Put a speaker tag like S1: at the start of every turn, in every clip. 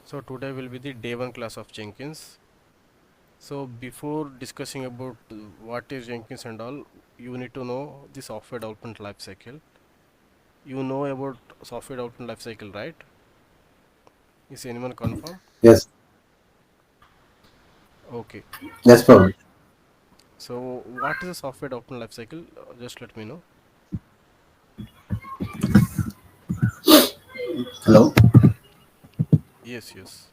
S1: So today will be the day one class of Jenkins. So before discussing about what is Jenkins and all, you need to know the software development life cycle. You know about software development life cycle, right? Is anyone confirm?
S2: Yes,
S1: Okay.
S2: that's perfect.
S1: So what is a software development life cycle? Just let me know.
S2: Hello.
S1: Yes, yes.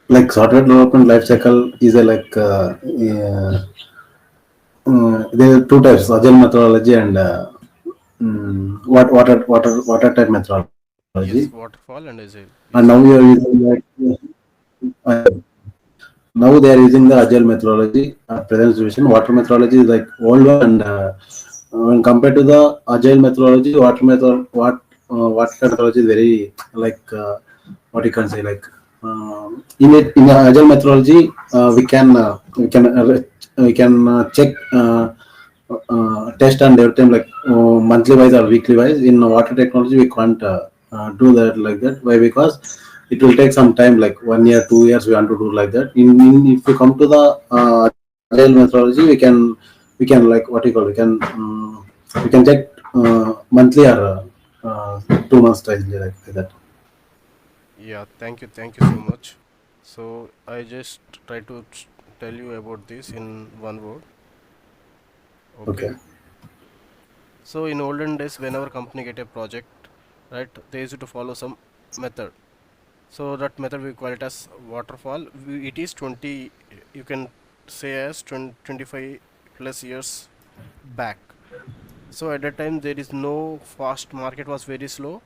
S2: Like software development lifecycle is a there are two types: agile methodology and water type methodology.
S1: Yes, waterfall and agile.
S2: And now we
S1: Yes.
S2: are using uh, now they are using the agile methodology. Present situation, water methodology is like old one, and when compared to the agile methodology, water methodology is very what you can say in the agile methodology we can check test and everything like monthly wise or weekly wise. In water technology we can't do that like that. Why? Because it will take some time, like 1 year 2 years we want to do like that. If we come to the agile methodology, we can like what you call, we can check monthly or 2 months time like that.
S1: Yeah, thank you so much. So I just try to tell you about this in one word. Okay.
S2: Okay.
S1: So in olden days, whenever company get a project, right, they used to follow some method. So that method we call it as waterfall. It is 20, you can say as 20, 25 plus years back. So at that time there is no fast, market was very slow,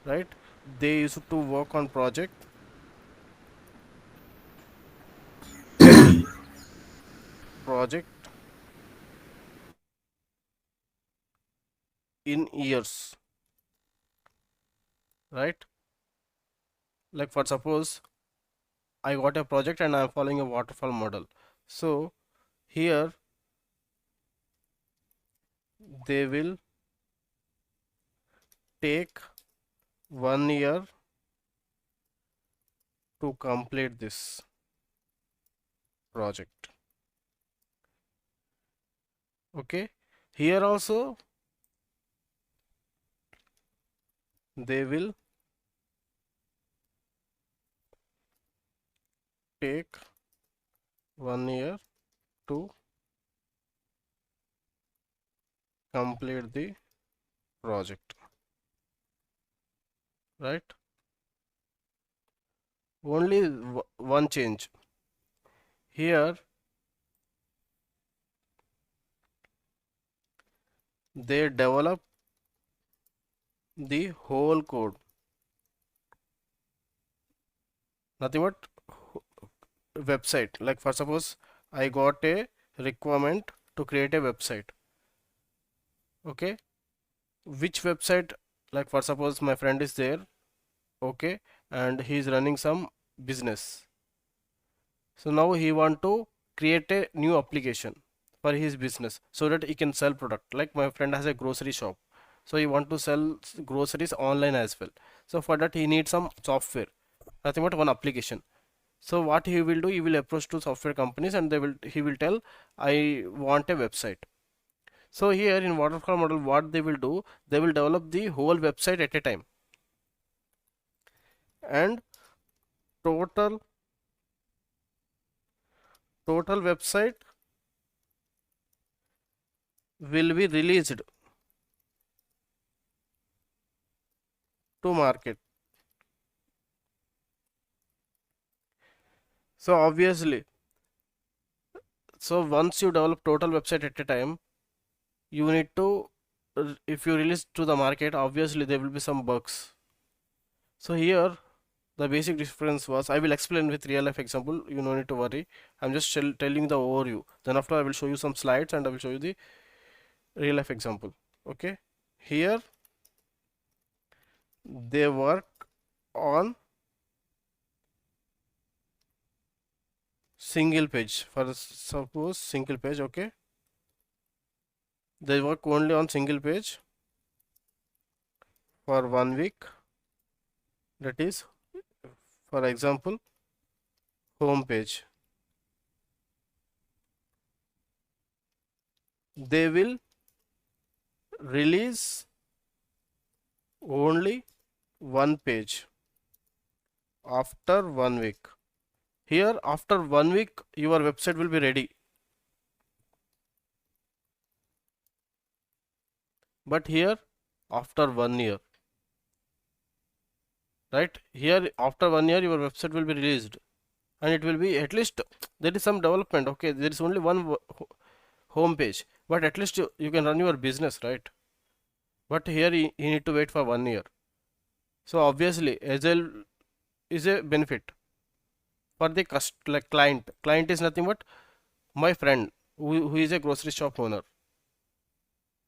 S1: right? They used to work on project in years, right? Like for suppose I got a project and I am following a waterfall model. So here they will take 1 year to complete this project. Okay, here also they will take 1 year to complete the project, right? Only one change here, they develop the whole code, nothing but website. Like for suppose I got a requirement to create a website. Okay, which website? Like for suppose my friend is there, okay, and he is running some business. So now he want to create a new application for his business so that he can sell product. Like my friend has a grocery shop, so he want to sell groceries online as well. So for that he needs some software, nothing but one application. So what he will do, he will approach to software companies and he will tell I want a website. So here in waterfall model, what they will do, they will develop the whole website at a time, and total total website will be released to market. So obviously, so once you develop total website at a time, you need to, if you release to the market, obviously there will be some bugs. So here the basic difference was, I will explain with real life example, you no need to worry. I'm just telling the overview. Then after I will show you some slides and I will show you the real life example. Okay, here they work on single page. For suppose single page, okay, they work only on single page for 1 week, that is, for example, home page. They will release only one page after 1 week. Here, after 1 week, your website will be ready. But here, after 1 year, right? Here, after 1 year, your website will be released, and it will be at least there is some development. Okay, there is only one home page, but at least you can run your business, right? But here, you need to wait for 1 year. So obviously, Agile is a benefit for the like client. Client is nothing but my friend who is a grocery shop owner.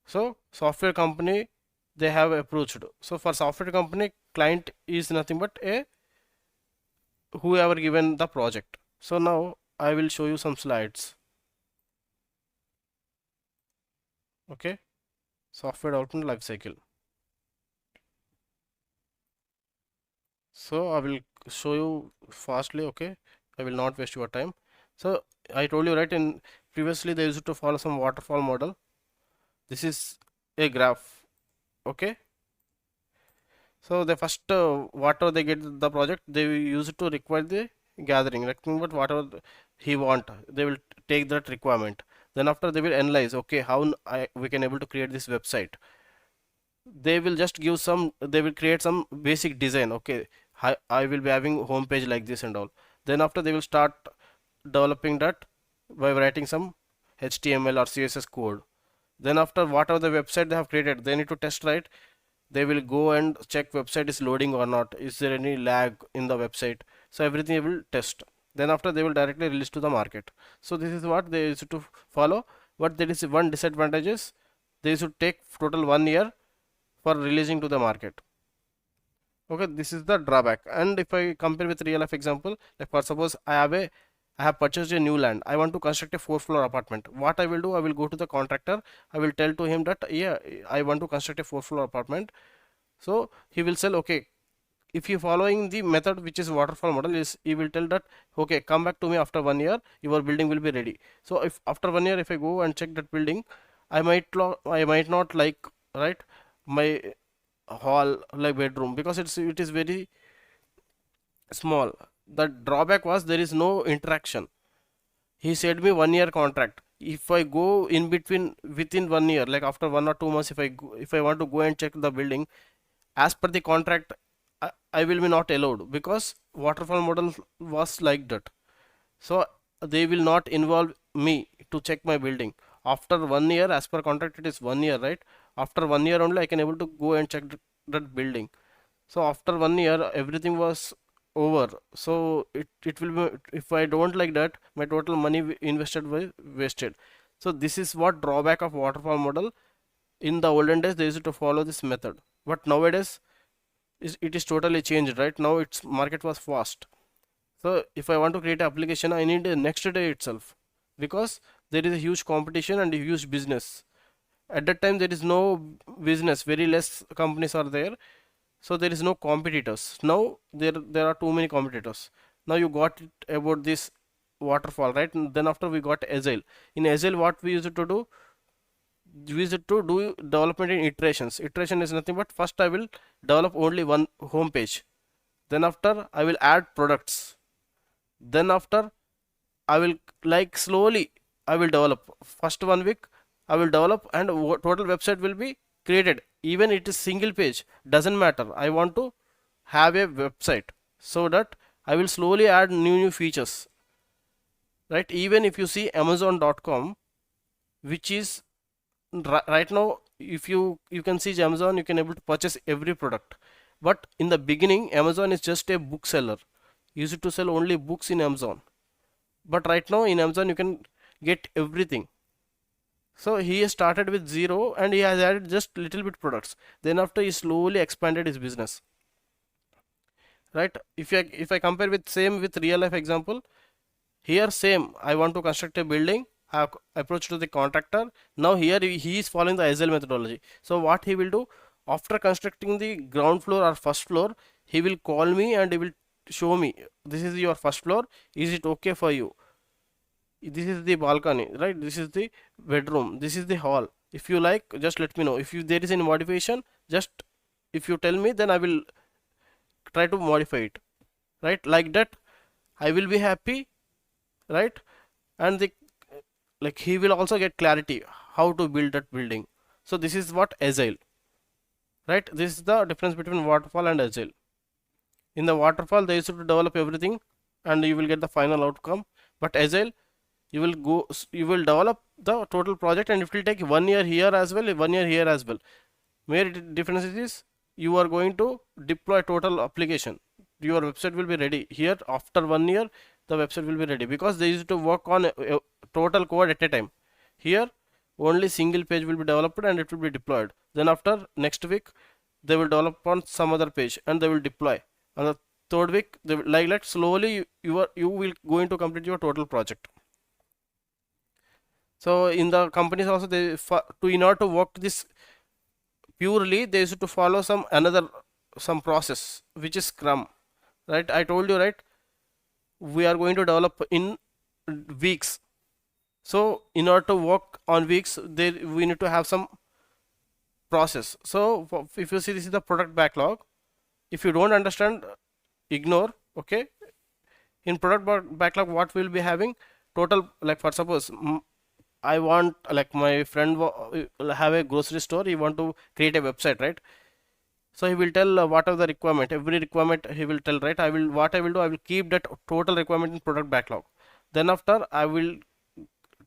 S1: So software company, they have approached. So for software company, client is nothing but a whoever given the project. So now I will show you some slides. Okay, software development life cycle. So I will show you fastly. Okay, I will not waste your time. So I told you, right, in previously they used to follow some waterfall model. This is a graph. Okay, so the first whatever they get the project, they will use it to require the gathering, like but whatever he want, they will take that requirement. Then after they will analyze, okay, how we can able to create this website. They will just give some, they will create some basic design. Okay, I will be having home page like this and all. Then after they will start developing that by writing some HTML or CSS code. Then after whatever the website they have created, they need to test, right? They will go and check website is loading or not, is there any lag in the website. So everything they will test. Then after they will directly release to the market. So this is what they used to follow. But there is one disadvantage is they should take total 1 year for releasing to the market. Okay, this is the drawback. And if I compare with real life example, like for suppose I have purchased a new land. I want to construct a 4 floor apartment. What I will do, I will go to the contractor. I will tell to him that yeah, I want to construct a 4 floor apartment. So he will say, okay, if you following the method which is waterfall model, is he will tell that okay, come back to me after 1 year, your building will be ready. So if after 1 year, if I go and check that building, I might not like, right, my hall like bedroom, because it is very small. The drawback was there is no interaction. He said me 1 year contract. If I go in between within 1 year, like after 1 or 2 months, if I want to go and check the building, as per the contract, I will be not allowed, because waterfall model was like that. So they will not involve me to check my building. After 1 year, as per contract, it is 1 year, right? After 1 year only I can able to go and check that building. So after 1 year, everything was over. So it will be, if I don't like that, my total money invested was wasted. So this is what drawback of waterfall model. In the olden days, they used to follow this method, but nowadays it is totally changed. Right now, its market was fast. So if I want to create an application, I need a next day itself, because there is a huge competition and a huge business. At that time, there is no business, very less companies are there, so there is no competitors. Now there are too many competitors. Now you got it about this waterfall, right? And then after we got agile. In agile, what we used to do? We used to do development in iterations. Iteration is nothing but first I will develop only one home page. Then after I will add products. Then after I will, like, slowly I will develop. First 1 week I will develop, and total website will be created. Even it is single page, doesn't matter. I want to have a website, so that I will slowly add new features. Right? Even if you see Amazon.com, which is right now, if you can see Amazon, you can able to purchase every product. But in the beginning, Amazon is just a bookseller. Used to sell only books in Amazon. But right now in Amazon you can get everything. So he has started with zero and he has added just little bit products. Then after he slowly expanded his business. Right? If I compare with same with real life example, here same, I want to construct a building. I have approached to the contractor. Now here he is following the agile methodology. So what he will do, after constructing the ground floor or first floor, he will call me and he will show me, this is your first floor, is it okay for you, this is the balcony, right, this is the bedroom, this is the hall, if you like just let me know, if you there is any modification, just if you tell me, then I will try to modify it, right, like that I will be happy, right, and the like he will also get clarity how to build that building. So this is what agile, right, this is the difference between waterfall and agile. In the waterfall they used to develop everything and you will get the final outcome, but agile you will go, you will develop the total project and it will take 1 year here as well, 1 year here as well. Where difference is, you are going to deploy total application, your website will be ready here after 1 year, the website will be ready, because they used to work on a total code at a time. Here only single page will be developed and it will be deployed, then after next week they will develop on some other page and they will deploy on the third week, they will, like that slowly you will going to complete your total project. So in the companies also, they to in order to work this purely, they used to follow some another some process which is scrum, right, I told you, right, we are going to develop in weeks. So in order to work on weeks, there we need to have some process. So if you see, this is the product backlog, if you don't understand, ignore, okay. In product backlog, what we'll be having, total, like for suppose, I want, like my friend have a grocery store, he want to create a website, right, so he will tell what are the requirement, every requirement he will tell, right, I will, what I will do, I will keep that total requirement in product backlog, then after I will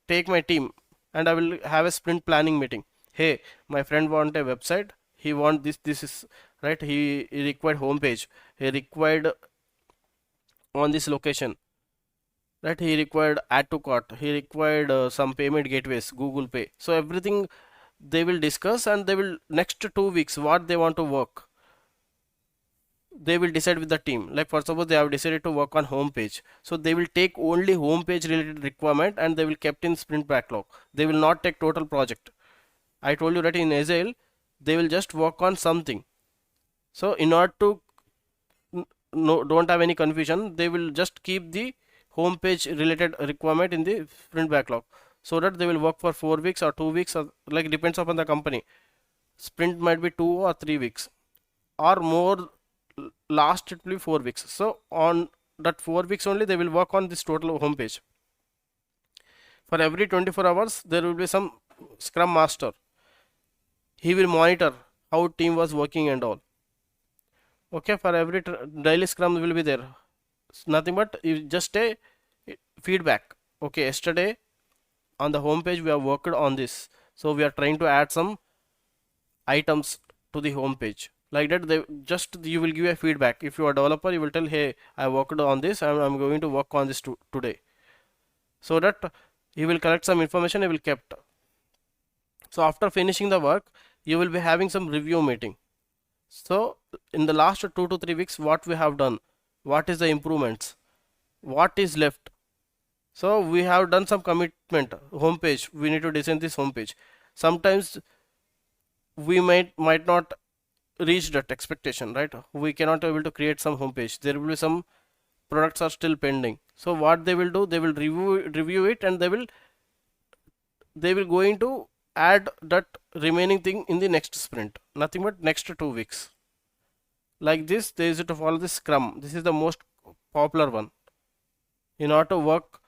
S1: take my team and I will have a sprint planning meeting. Hey, my friend want a website, he want this is right, he required homepage, he required on this location, right, he required add to cart, he required some payment gateways, Google Pay. So everything they will discuss and they will next 2 weeks what they want to work, they will decide with the team. Like for suppose they have decided to work on home page, so they will take only home page related requirement and they will kept in sprint backlog, they will not take total project. I told you that in agile they will just work on something. So in order to no, don't have any confusion, they will just keep the home page related requirement in the sprint backlog, so that they will work for 4 weeks or 2 weeks, or like depends upon the company. Sprint might be 2 or 3 weeks or more, last it will be 4 weeks. So on that 4 weeks only they will work on this total home page. For every 24 hours there will be some scrum master, he will monitor how team was working and all, okay. For every daily scrum will be there, it's nothing but just a feedback, okay, yesterday on the home page we have worked on this, so we are trying to add some items to the home page, like that they just, you will give a feedback. If you are a developer, you will tell, hey, I worked on this, I'm going to work on this today, so that he will collect some information, he will kept. So after finishing the work, you will be having some review meeting. So in the last 2 to 3 weeks, what we have done, what is the improvements, what is left. So we have done some commitment, homepage, we need to design this homepage. Sometimes we might not reach that expectation, right, we cannot able to create some homepage, there will be some products are still pending. So what they will do, they will review it and they will going to add that remaining thing in the next sprint, nothing but next 2 weeks. Like this they used to follow this scrum, this is the most popular one. In order to work,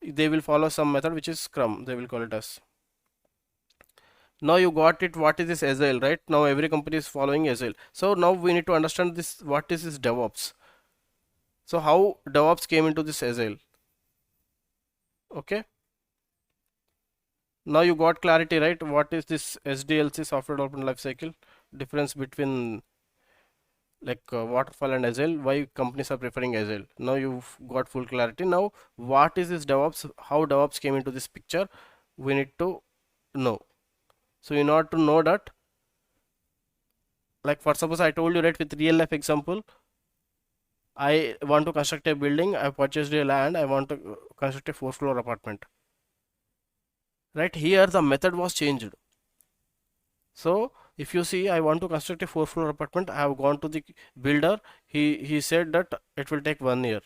S1: they will follow some method which is scrum, they will call it as. Now you got it, what is this agile, right, now every company is following agile. So now we need to understand this, what is this DevOps. So how DevOps came into this agile, okay. Now you got clarity, right, what is this SDLC, software development lifecycle, difference between like waterfall and agile, why companies are preferring agile. Now you've got full clarity. Now what is this DevOps, how DevOps came into this picture, we need to know. So in order to know that, like for suppose I told you, right, with real life example, I want to construct a building, I purchased a land, I want to construct a 4th floor apartment, right, here the method was changed. So If you see, I want to construct a 4 floor apartment. I have gone to the builder. He said that it will take 1 year.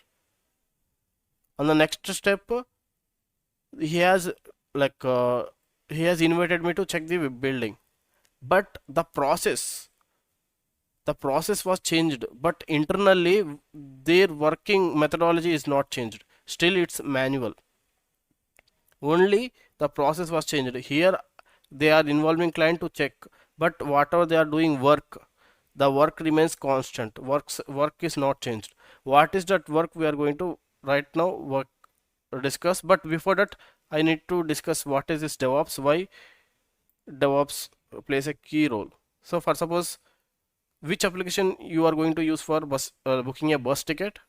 S1: On the next step, he has like he has invited me to check the building, but the process was changed, but internally their working methodology is not changed. Still, it's manual. Only the process was changed. Here they are involving client to check, but whatever they are doing work, the work remains constant. Work is not changed. What is that work we are going to right now work discuss? But before that, I need to discuss what is this DevOps, why DevOps plays a key role. So for suppose, which application you are going to use for booking a bus ticket,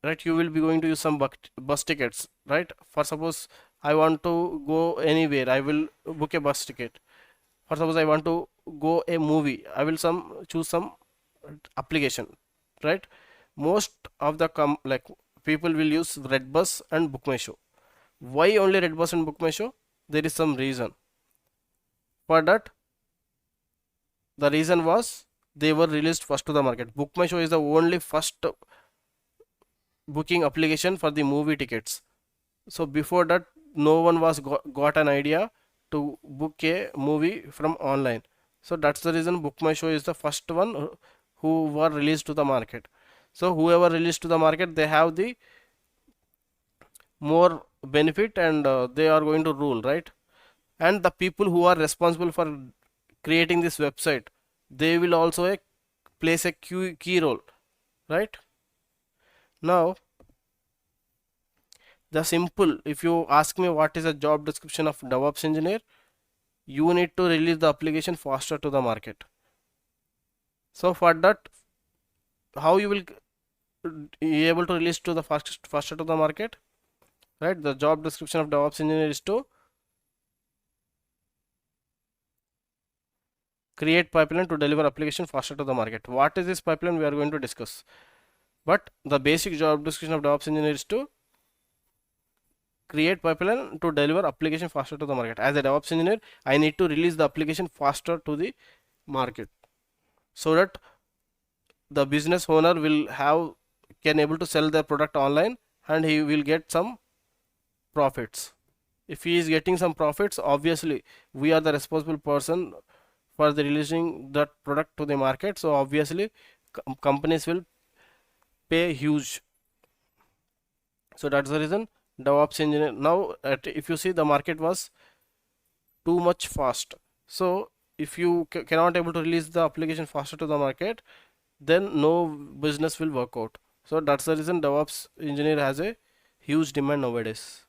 S1: right? You will be going to use some bus tickets, right? For suppose I want to go anywhere, I will book a bus ticket. For suppose I want to go a movie, I will some choose some application, right? Most of the like people will use Redbus and Bookmyshow. Why only Redbus and Bookmyshow? There is some reason for that. The reason was they were released first to the market. Bookmyshow is the only first booking application for the movie tickets. So before that, no one was got an idea to book a movie from online. So that's the reason Bookmyshow is the first one who were released to the market. So whoever released to the market, they have the more benefit, and they are going to rule, right? And the people who are responsible for creating this website, they will also place a key role, right? Now, the simple, if you ask me what is a job description of DevOps engineer, you need to release the application faster to the market. So for that, how you will be able to release to the faster to the market, right? The job description of DevOps engineer is to create pipeline to deliver application faster to the market. What is this pipeline we are going to discuss? But the basic job description of DevOps engineer is to create pipeline to deliver application faster to the market. As a DevOps engineer, I need to release the application faster to the market, so that the business owner will have can able to sell their product online, and he will get some profits. If he is getting some profits, obviously we are the responsible person for the releasing that product to the market. So obviously companies will pay huge. So that's the reason DevOps engineer. Now if you see, the market was too much fast. So if you cannot able to release the application faster to the market, then no business will work out. So that's the reason DevOps engineer has a huge demand nowadays.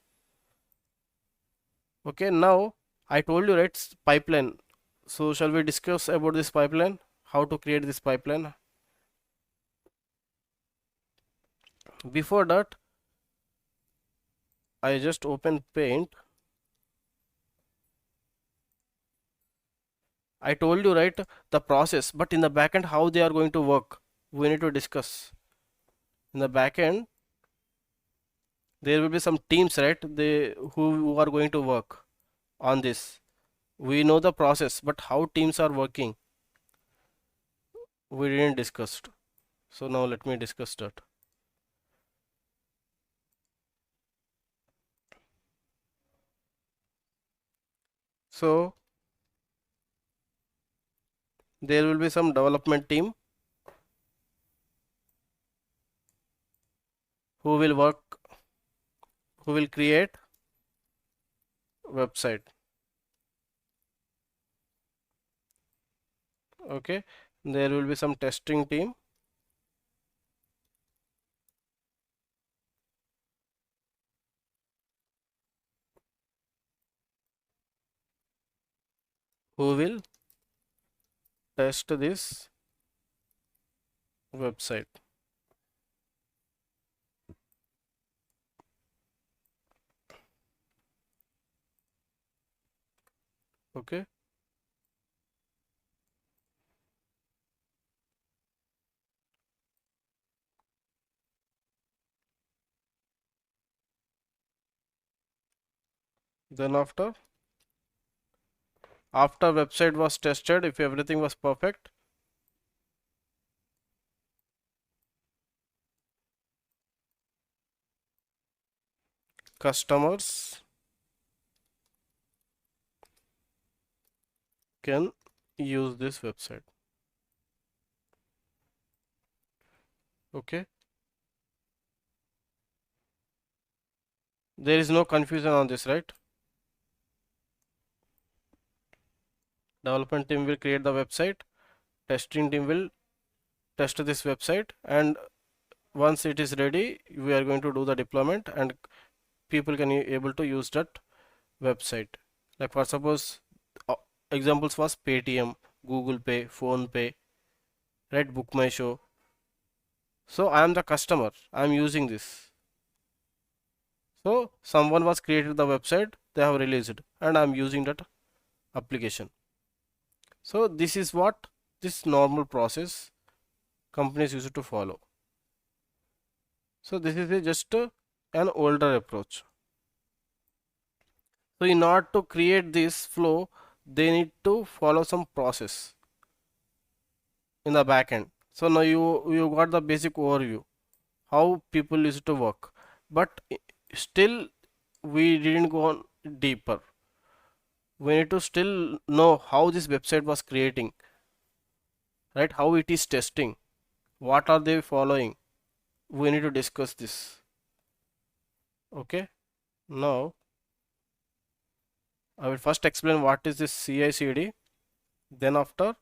S1: Okay, now I told you, right, pipeline. So shall we discuss about this pipeline? How to create this pipeline? Before that, I just open Paint. I told you, right, the process, but in the backend, how they are going to work, we need to discuss. In the backend, there will be some teams, right? They who are going to work on this. We know the process, but how teams are working, we didn't discuss. So now let me discuss that. So there will be some development team who will work, who will create website. Okay, there will be some testing team who will test this website. Okay, then after After website was tested, if everything was perfect, customers can use this website. Okay, there is no confusion on this, right? Development team will create the website, testing team will test this website, and once it is ready, we are going to do the deployment and people can able to use that website. Like for suppose uh, examples was Paytm, Google Pay, Phone Pay, right? Book My Show. So I am the customer, I am using this. So someone was created the website, they have released and I am using that application. So this is what this normal process companies used to follow. So this is just an older approach. So in order to create this flow, they need to follow some process in the back end. So now you got the basic overview how people used to work, but still we didn't go on deeper. We need to still know how this website was creating, right? How it is testing, what are they following? We need to discuss this. Okay, now I will first explain what is this CI/CD. Then after,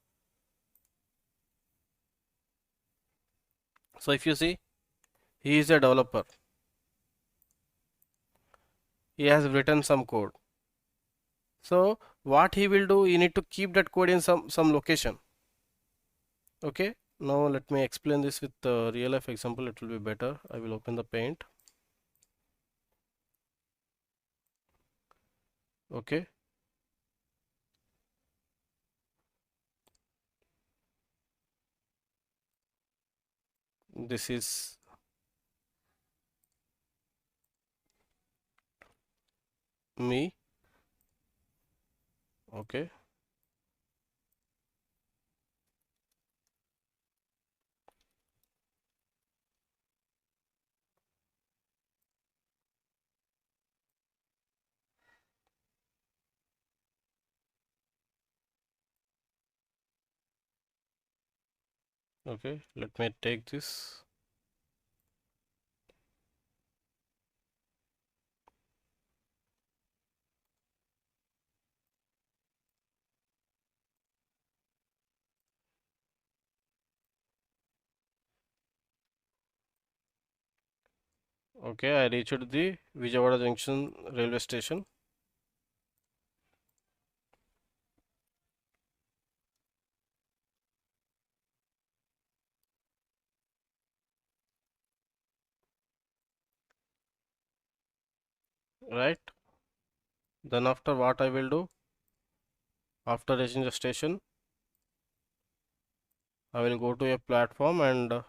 S1: so if you see, he is a developer. He has written some code. So what he will do, you need to keep that code in some location. Okay. Now let me explain this with the real life example. It will be better. I will open the paint. Okay. This is me. Okay. Okay. Let me take this. Okay. I reached the Vijayawada Junction railway station. Right. Then after what I will do, after reaching the station, I will go to a platform and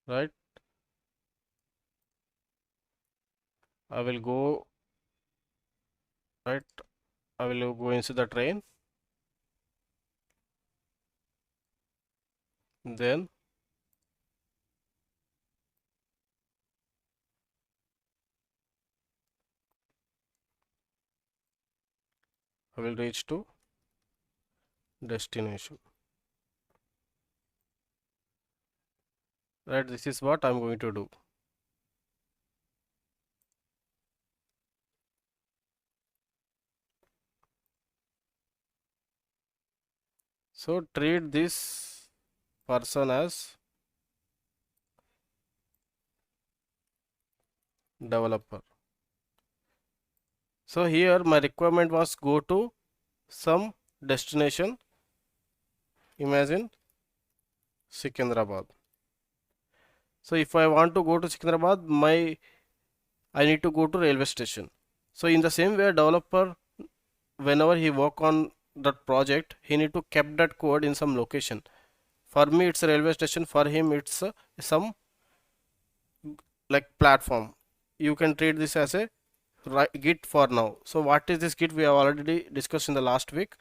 S1: right. I will go right. I will go into the train. Then I will reach to destination. Right. This is what I'm going to do. So treat this person as developer. So here my requirement was go to some destination. Imagine Secunderabad. So if I want to go to Secunderabad, my I need to go to railway station. So in the same way, a developer, whenever he work on that project, he need to keep that code in some location. For me, it's a railway station. For him, it's some like platform. You can treat this as a Git for now. So what is this Git? We have already discussed in the last week.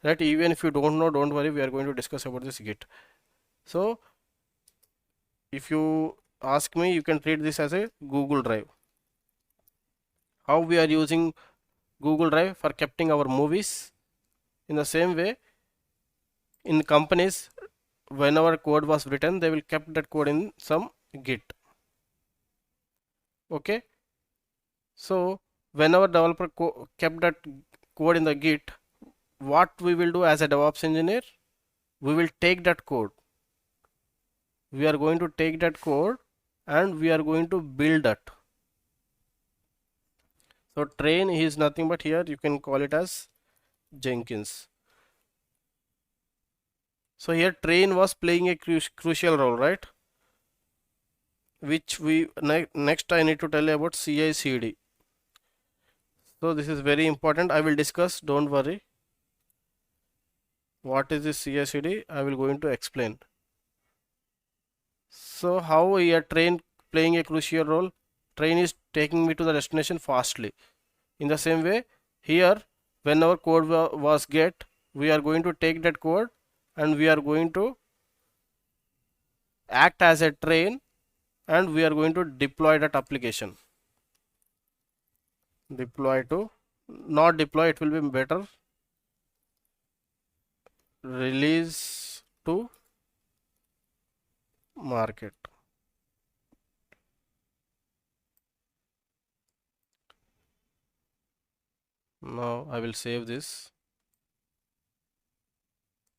S1: Right? Even if you don't know, don't worry. We are going to discuss about this Git. So if you ask me, you can treat this as a Google Drive. How we are using Google Drive for keeping our movies. In the same way, in companies, whenever code was written, they will keep that code in some Git. Okay. So whenever developer kept that code in the Git, what we will do as a DevOps engineer, we will take that code. We are going to take that code and we are going to build that. So train is nothing but here you can call it as Jenkins. So here train was playing a crucial role, right? Which we next I need to tell you about CI/CD. So this is very important. I will discuss. Don't worry. What is this CI/CD? I will going to explain. So how a train playing a crucial role? Train is taking me to the destination fastly. In the same way, here when our code was get, we are going to take that code and we are going to act as a train and we are going to deploy that application. Deploy to, not deploy, it will be better. Release to market. Now I will save this.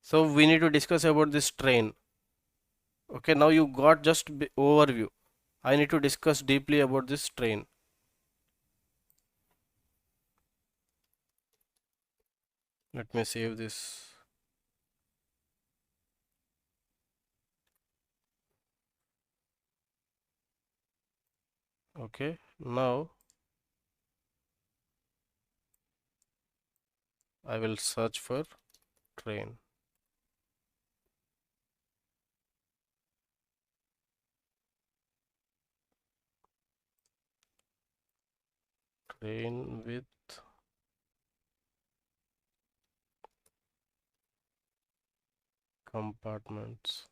S1: So we need to discuss about this train. Okay, now you got just overview. I need to discuss deeply about this train. Let me save this. Okay, now I will search for train. Train with compartments.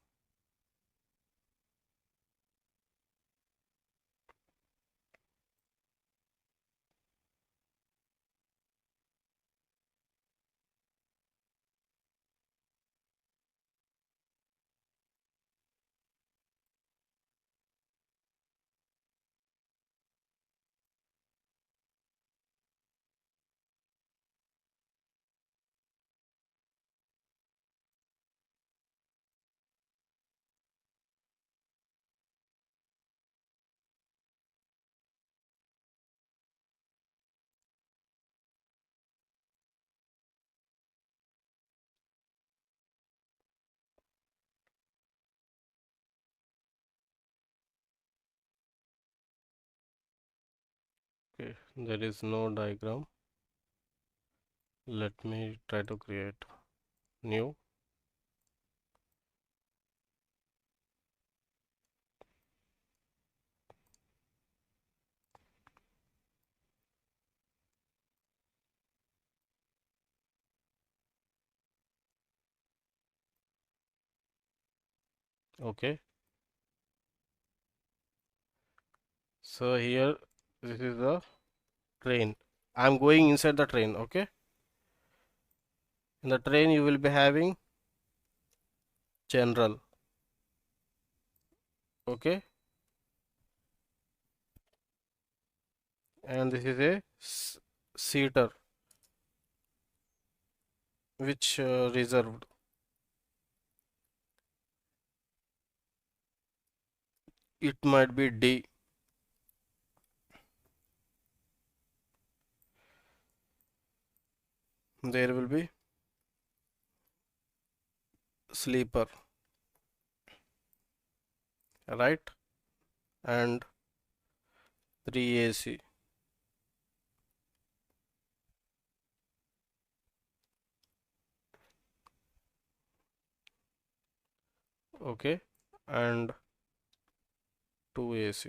S1: Okay, there is no diagram. Let me try to create new. Okay, so here this is the train. I'm going inside the train. Okay, in the train you will be having general. Okay, and this is a seater which reserved. It might be D. There will be sleeper, right? And 3AC. Okay, and 2AC.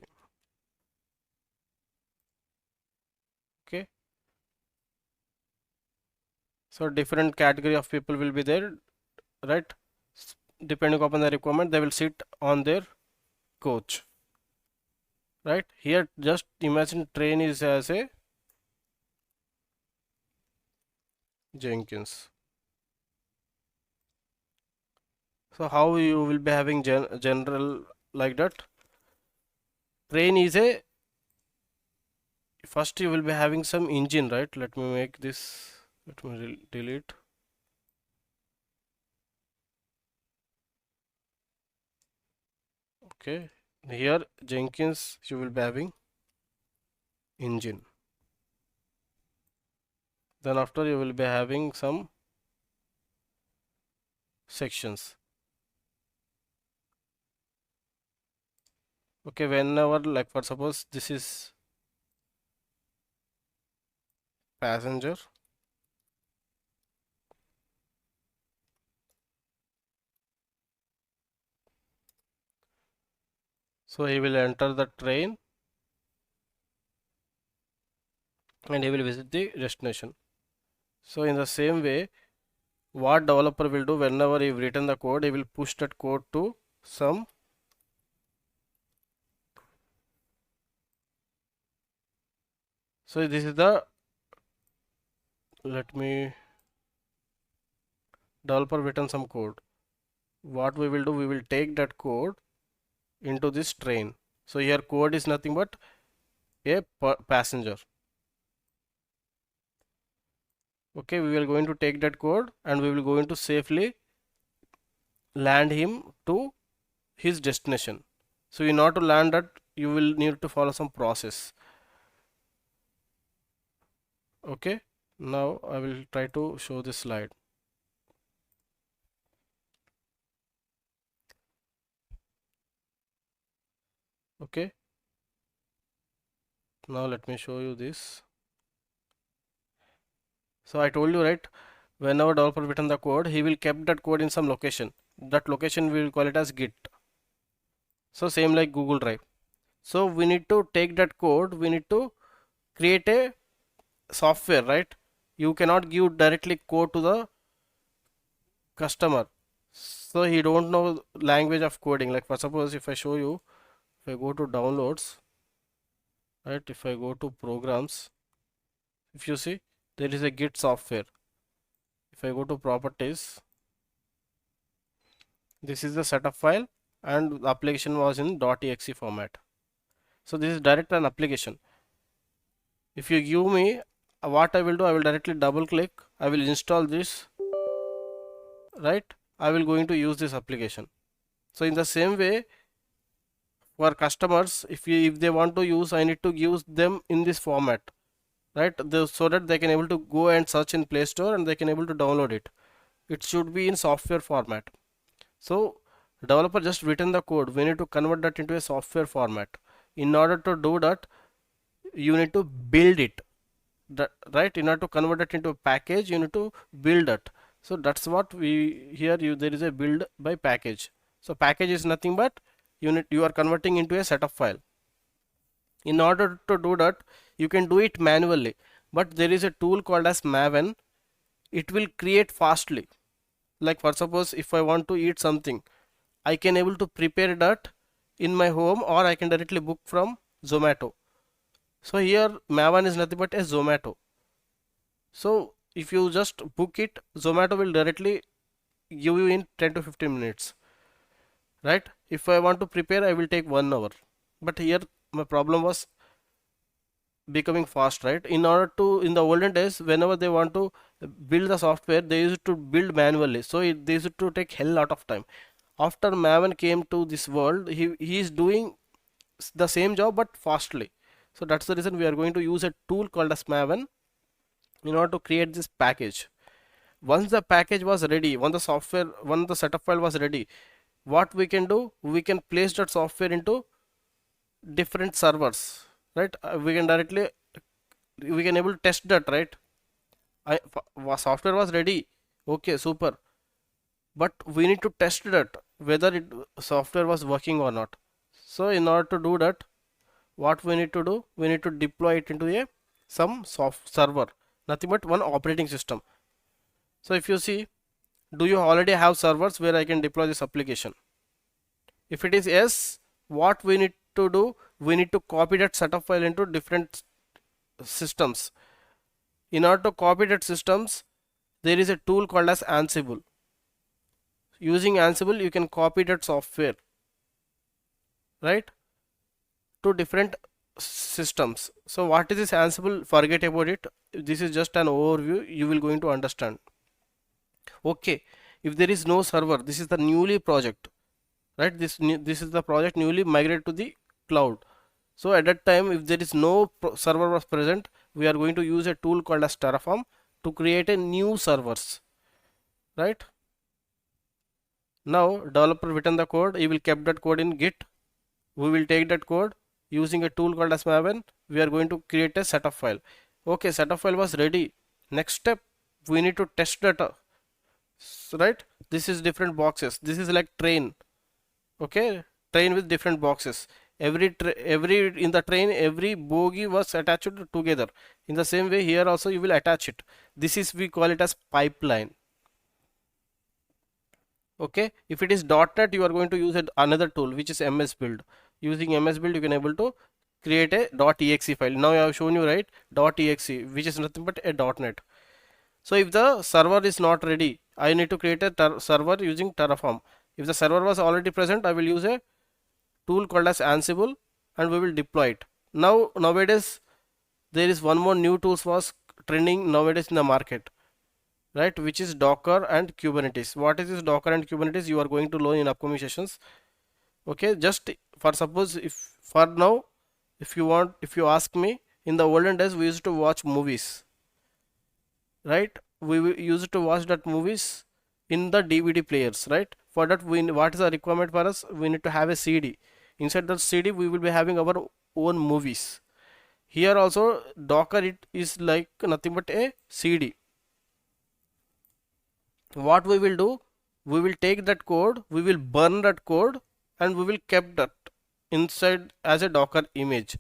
S1: Okay, so different category of people will be there, right? Depending upon the requirement, they will sit on their coach, right? Here, just imagine train is as a Jenkins. So how you will be having general like that? Train is a first you will be having some engine, right? Let me make this. Let me delete. Okay, here Jenkins you will be having engine. Then after you will be having some sections. Okay, whenever like for suppose this is passenger. So he will enter the train and he will visit the destination. So in the same way, what developer will do whenever he written the code, he will push that code to some. So this is the, let me, developer written some code. What we will do, we will take that code into this train. So here code is nothing but a passenger. Okay, we will going to take that code and we will going to safely land him to his destination. So in order to land that, you will need to follow some process. Okay, now I will try to show this slide. Okay, now let me show you this. So I told you, right, whenever developer written the code, he will keep that code in some location. That location we will call it as Git. So same like Google Drive. So we need to take that code, we need to create a software, right? You cannot give directly code to the customer. So he don't know language of coding. Like for suppose if I show you, if I go to downloads, right? If I go to programs, if you see, there is a Git software. If I go to properties, this is the setup file and the application was in .exe format. So this is direct an application. If you give me what I will do, I will directly double click, I will install this, right? I will going to use this application. So in the same way, for customers, if they want to use, I need to use them in this format, right? So that they can able to go and search in Play Store and they can able to download it. It should be in software format. So developer just written the code, we need to convert that into a software format. In order to do that, you need to build it, right? In order to convert it into a package, you need to build it. So that's what we here, there is a build by package. So package is nothing but you are converting into a setup file. In order to do that, you can do it manually, but there is a tool called as Maven. It will create fastly. Like for suppose if I want to eat something, I can able to prepare that in my home or I can directly book from Zomato. So here Maven is nothing but a Zomato. So if you just book it, Zomato will directly give you in 10 to 15 minutes, right? If I want to prepare, I will take 1 hour. But here my problem was becoming fast, right? In order to, in the olden days, whenever they want to build the software, they used to build manually. So they used to take hell lot of time. After Maven came to this world, he is doing the same job but fastly. So that's the reason we are going to use a tool called as Maven in order to create this package. Once the package was ready, once the setup file was ready, what we can do, we can place that software into different servers. right? We can directly, we can able to test that, right? Software was ready, okay, super, but we need to test that whether it software was working or not. So in order to do that, what we need to do, we need to deploy it into a some soft server, nothing but one operating system. So if you see, do you already have servers where I can deploy this application? If it is yes, what we need to do, we need to copy that setup file into different systems. In order to copy that systems, there is a tool called as Ansible. Using Ansible, you can copy that software, right, to different systems. So what is this Ansible? Forget about it. This is just an overview. You will going to understand. Okay, if there is no server, this is the newly project, right? This is the project newly migrated to the cloud. So at that time, if there is no server was present, we are going to use a tool called as Terraform to create a new servers, right? Now developer written the code, he will keep that code in Git. We will take that code using a tool called as Maven. We are going to create a setup file. Okay, setup file was ready. Next step, we need to test data, right? This is different boxes. This is like train. Okay, train with different boxes. Every in the train, every bogie was attached together. In the same way, here also you will attach it. This is, we call it as pipeline. Okay, if it is .NET, you are going to use another tool which is MS Build. Using MS Build, you can able to create a .exe file. Now I have shown you, right, .exe, which is nothing but a .NET. So if the server is not ready, I need to create a server using Terraform. If the server was already present, I will use a tool called as Ansible and we will deploy it. Now nowadays there is one more new tools was trending nowadays in the market, right, which is Docker and Kubernetes. What is this Docker and Kubernetes? You are going to learn in upcoming sessions. Okay, just for suppose, if for now, if you want, if you ask me, in the olden days we used to watch movies, right? We used to watch that movies in the DVD players, right? For that, we, what is the requirement for us? We need to have a CD. Inside the CD we will be having our own movies. Here also Docker, it is like nothing but a CD. What we will do, we will take that code, we will burn that code, and we will keep that inside as a Docker image.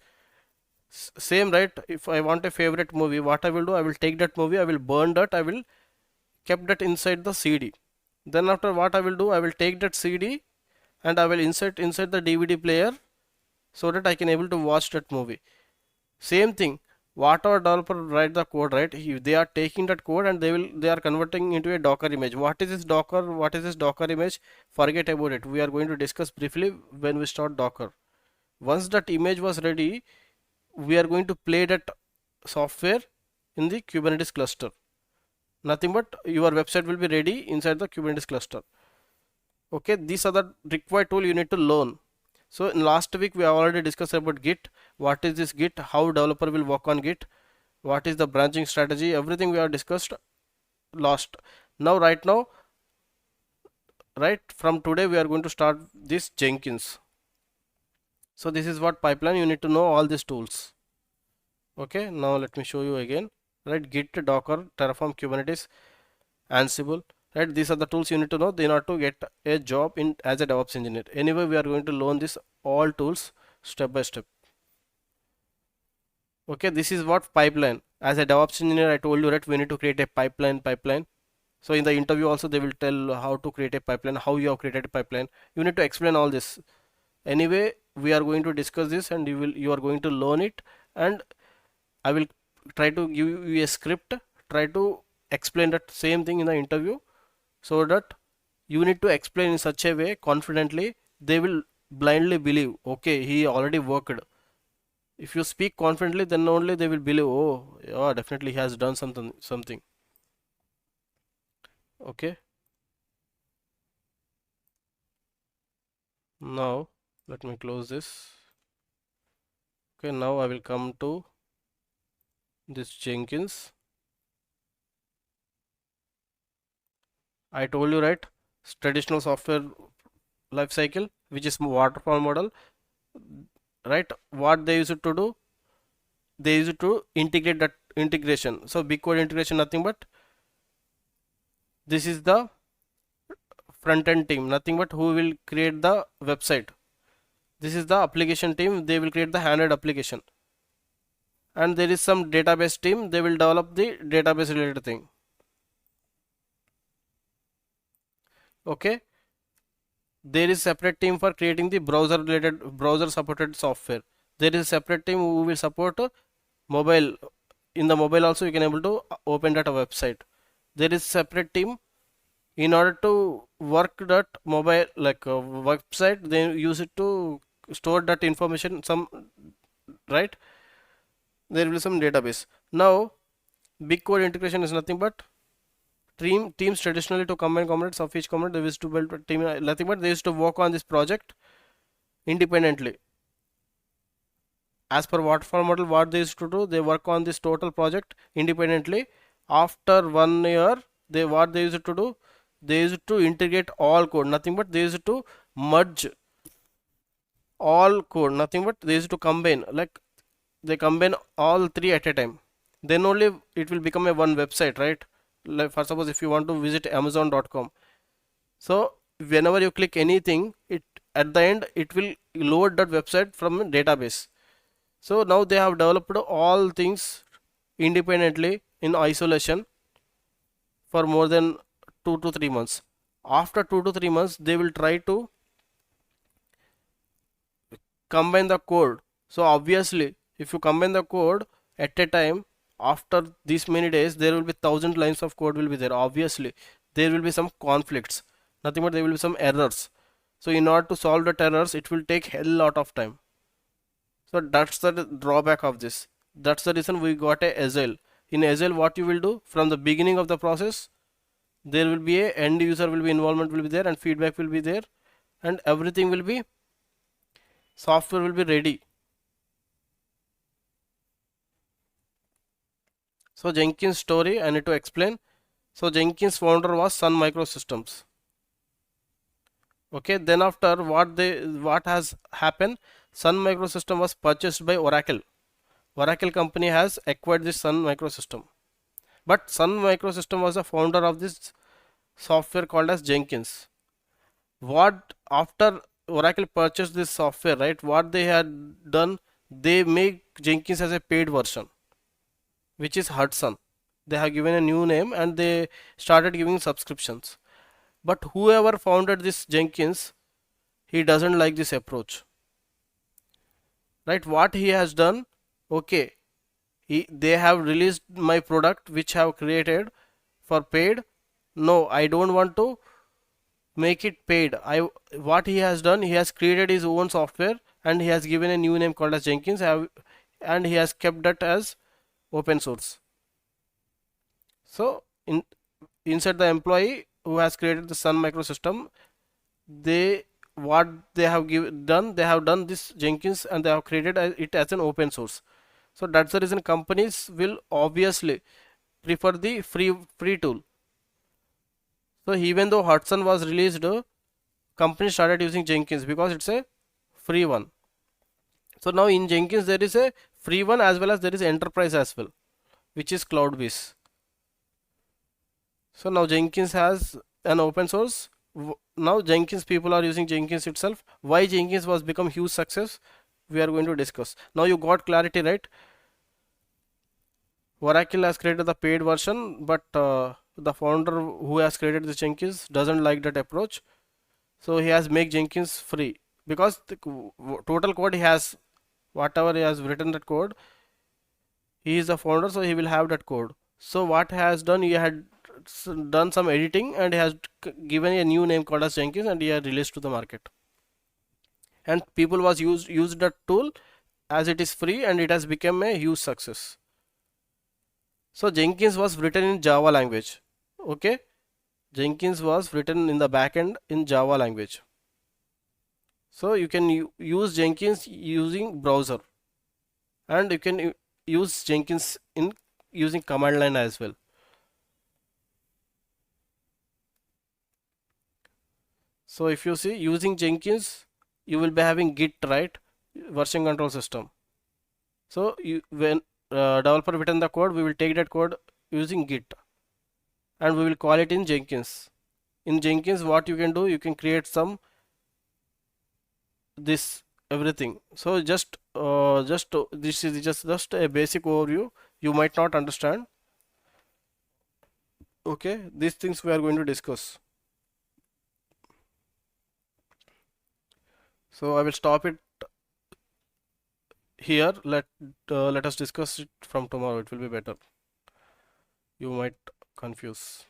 S1: Same, right? If I want a favorite movie, what I will do, I will take that movie, I will burn that, I will kept that inside the CD. Then after, what I will do, I will take that CD and I will insert inside the DVD player so that I can able to watch that movie. Same thing, whatever developer write the code, right, they are taking that code and they are converting into a Docker image. What is this Docker? What is this Docker image? Forget about it. We are going to discuss briefly when we start Docker. Once that image was ready, we are going to play that software in the Kubernetes cluster. Nothing but your website will be ready inside the Kubernetes cluster. Okay, these are the required tool you need to learn. So in last week we have already discussed about Git. What is this Git? How developer will work on Git? What is the branching strategy? Everything we have discussed last. Now, right from today we are going to start this Jenkins. So this is what pipeline, you need to know all these tools. Okay, now let me show you again. Right, Git, Docker, Terraform, Kubernetes, Ansible. Right, these are the tools you need to know in order to get a job in as a DevOps engineer. Anyway, we are going to learn this all tools step by step. Okay, this is what pipeline. As a DevOps engineer, I told you, right, we need to create a pipeline. So in the interview also they will tell how to create a pipeline, how you have created a pipeline. You need to explain all this. Anyway, we are going to discuss this and you are going to learn it, and I will try to give you a script, try to explain that same thing in the interview, so that you need to explain in such a way confidently they will blindly believe, okay, he already worked. If you speak confidently, then only they will believe, oh yeah, definitely he has done something. Okay, now let me close this. Okay, now I will come to this Jenkins. I told you, right, traditional software life cycle, which is waterfall model, right? What they used to do, they used to integrate that integration. So big code integration, nothing but this is the front end team, nothing but who will create the website. This is the application team, they will create the handed application. And there is some database team, they will develop the database related thing. Okay, there is separate team for creating the browser supported software. There is a separate team who will support mobile. In the mobile also you can able to open that website. There is separate team in order to work that mobile like website, they use it to store that information some, right? There will be some database. Now big code integration is nothing but teams traditionally to combine components of each component, they used to build a team, nothing but they used to work on this project independently. As per waterfall model, what they used to do, they work on this total project independently. After 1 year, they what they used to do, they used to integrate all code, nothing but they used to merge all code, nothing but they used to combine, like they combine all three at a time. Then only it will become a one website, right? Like for suppose if you want to visit amazon.com, so whenever you click anything, it at the end it will load that website from a database. So now they have developed all things independently in isolation for more than 2 to 3 months. After 2 to 3 months, they will try to combine the code. So obviously, if you combine the code at a time, after these many days, there will be 1,000 lines of code will be there. Obviously, there will be some conflicts. Nothing but there will be some errors. So in order to solve the errors, it will take hell lot of time. So that's the drawback of this. That's the reason we got a Agile. In Agile, what you will do from the beginning of the process, there will be a end user will be involvement will be there and feedback will be there, and everything will be software will be ready. So Jenkins story I need to explain. So Jenkins founder was Sun Microsystems. Okay, then after what has happened, Sun Microsystem was purchased by Oracle. Oracle company has acquired this Sun Microsystem. But Sun Microsystem was the founder of this software called as Jenkins. What after Oracle purchased this software, right? What they had done, they make Jenkins as a paid version, which is Hudson. They have given a new name and they started giving subscriptions. But whoever founded this Jenkins, he doesn't like this approach, right? What he has done, okay, they have released my product which have created for paid. No, I don't want to make it paid. What he has done, he has created his own software and he has given a new name called as Jenkins, and he has kept that as open source. So inside the employee who has created the Sun Microsystem, they what they have done, they have done this Jenkins and they have created it as an open source. So that's the reason companies will obviously prefer the free tool. So even though Hudson was released, companies started using Jenkins because it's a free one. So now in Jenkins there is a free one as well as there is enterprise as well, which is cloud base. So now Jenkins has an open source. Now Jenkins people are using Jenkins itself. Why Jenkins was become huge success? We are going to discuss. Now you got clarity, right? Oracle has created the paid version, but the founder who has created the Jenkins doesn't like that approach. So he has make Jenkins free because the total code he has, whatever he has written that code, he is the founder, so he will have that code. So what he has done, he had done some editing and he has given a new name called as Jenkins and he had released to the market. And people was used that tool as it is free and it has become a huge success. So Jenkins was written in Java language. Okay, Jenkins was written in the backend in Java language. So you can use Jenkins using browser, and you can use Jenkins in using command line as well. So if you see using Jenkins, you will be having Git, right? Version control system. So developer written the code, we will take that code using Git and we will call it in Jenkins. In Jenkins, what you can do, you can create some this everything. So just this is just a basic overview. You might not understand. Okay, these things we are going to discuss. So I will stop it here. Let us discuss it from tomorrow. It will be better. You might confuse.